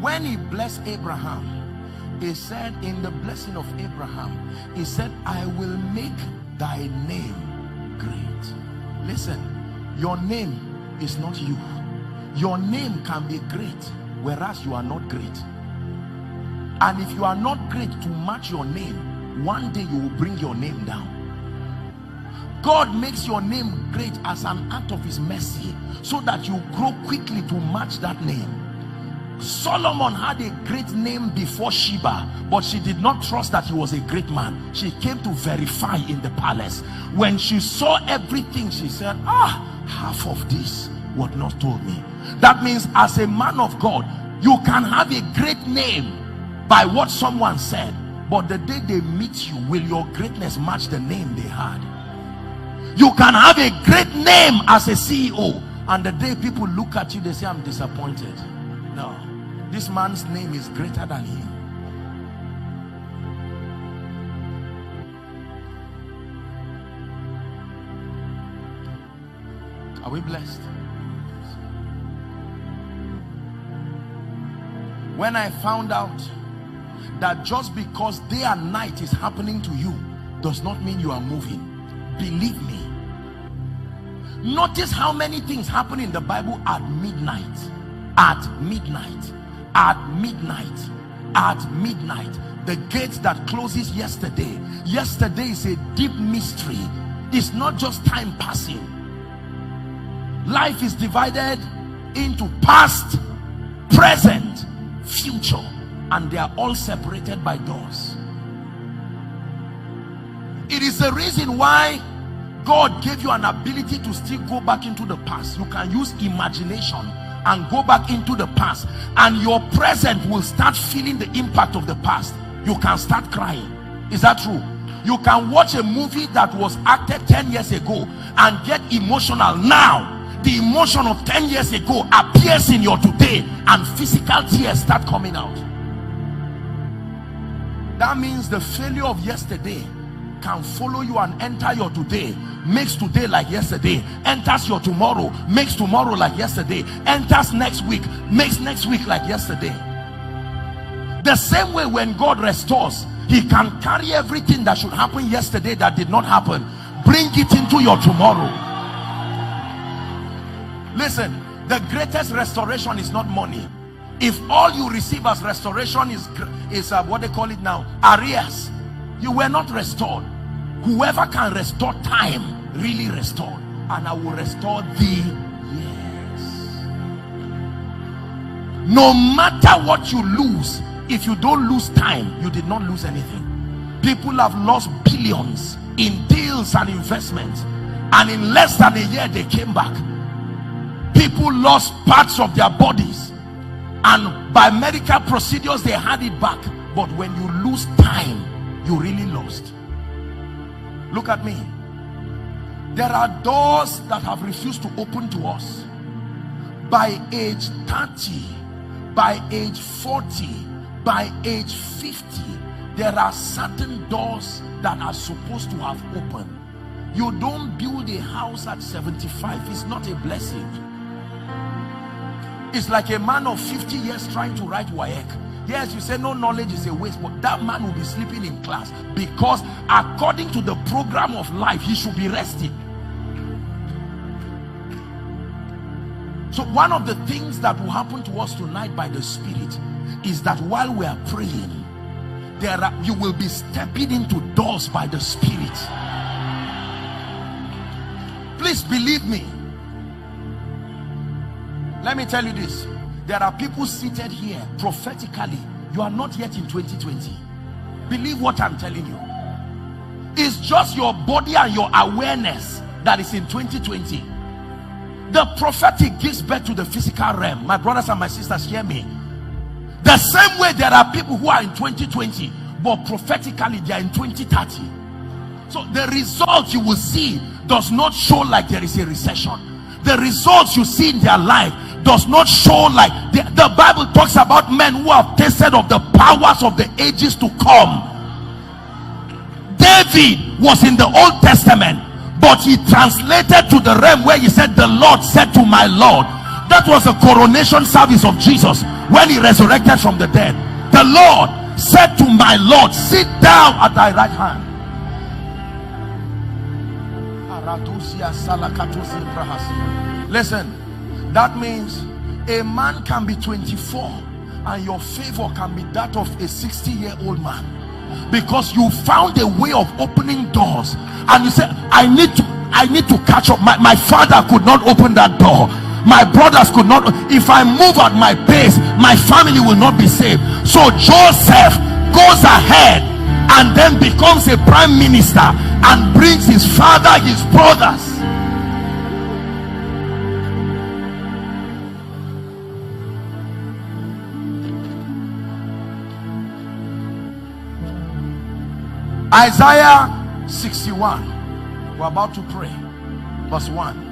When he blessed Abraham, he said, in the blessing of Abraham, he said, I will make thy name great. Listen, your name is not you. Your name can be great, whereas you are not great. And if you are not great to match your name, one day you will bring your name down. God makes your name great as an act of his mercy, so that you grow quickly to match that name. Solomon had a great name before Sheba, but she did not trust that he was a great man. She came to verify in the palace. When she saw everything, she said, half of this was not told me. That means as a man of God, you can have a great name by what someone said, but the day they meet you, will your greatness match the name they had? You can have a great name as a CEO, and the day people look at you, they say, I'm disappointed. No, this man's name is greater than him. Are we blessed? When I found out that just because day and night is happening to you does not mean you are moving, believe me. Notice how many things happen in the Bible at midnight. At midnight. At midnight. At midnight. The gate that closes yesterday. Yesterday is a deep mystery. It's not just time passing. Life is divided into past, present, future, and they are all separated by doors. It is the reason why God gave you an ability to still go back into the past. You can use imagination and go back into the past, and your present will start feeling the impact of the past. You can start crying. Is that true? You can watch a movie that was acted 10 years ago and get emotional now. The emotion of 10 years ago appears in your today, and physical tears start coming out. That means the failure of yesterday can follow you and enter your today, makes today like yesterday, enters your tomorrow, makes tomorrow like yesterday, enters next week, makes next week like yesterday. The same way, when God restores, he can carry everything that should happen yesterday that did not happen, bring it into your tomorrow. Listen, the greatest restoration is not money. If all you receive as restoration is what they call it now, arrears, you were not restored. Whoever can restore time really restored. And I will restore thee years. No matter what you lose, if you don't lose time, you did not lose anything. People have lost billions in deals and investments, and in less than a year they came back. People lost parts of their bodies, and by medical procedures they had it back. But when you lose time, you really lost. Look at me. There are doors that have refused to open to us. By age 30, by age 40, by age 50, there are certain doors that are supposed to have opened. You don't build a house at 75. It's not a blessing. It's like a man of 50 years trying to write WAEC. Yes, you say no knowledge is a waste, but that man will be sleeping in class, because according to the program of life, he should be resting. So one of the things that will happen to us tonight by the Spirit is that while we are praying, you will be stepping into doors by the Spirit. Please believe me. Let me tell you this. There are people seated here prophetically. You are not yet in 2020. Believe what I'm telling you. It's just your body and your awareness that is in 2020. The prophetic gives birth to the physical realm. My brothers and my sisters, hear me. The same way there are people who are in 2020, but prophetically they are in 2030. So the result you will see does not show like there is a recession. The results you see in their life does not show like the Bible talks about men who have tasted of the powers of the ages to come. David was in the Old Testament, but he translated to the realm where he said, the Lord said to my Lord. That was the coronation service of Jesus when he resurrected from the dead. The Lord said to my Lord, sit down at thy right hand. Listen, that means a man can be 24 and your favor can be that of a 60-year-old man, because you found a way of opening doors and you said, I need to catch up. My father could not open that door, my brothers could not. If I move at my pace, my family will not be saved. So Joseph goes ahead and then becomes a prime minister and brings his father, his brothers. Isaiah 61, we're about to pray, verse 1.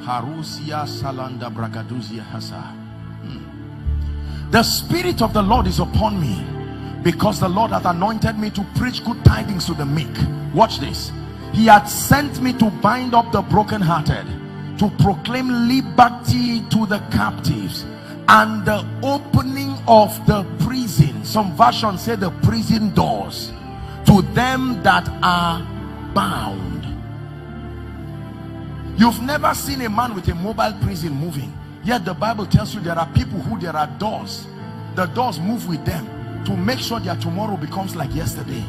Harusia salanda bragaduzia hasa. The Spirit of the Lord is upon me, because the Lord hath anointed me to preach good tidings to the meek. Watch this. He hath sent me to bind up the brokenhearted, to proclaim liberty to the captives, and the opening of the prison, some versions say the prison doors, to them that are bound. You've never seen a man with a mobile prison moving, yet the Bible tells you there are people who there are doors. The doors move with them to make sure their tomorrow becomes like yesterday.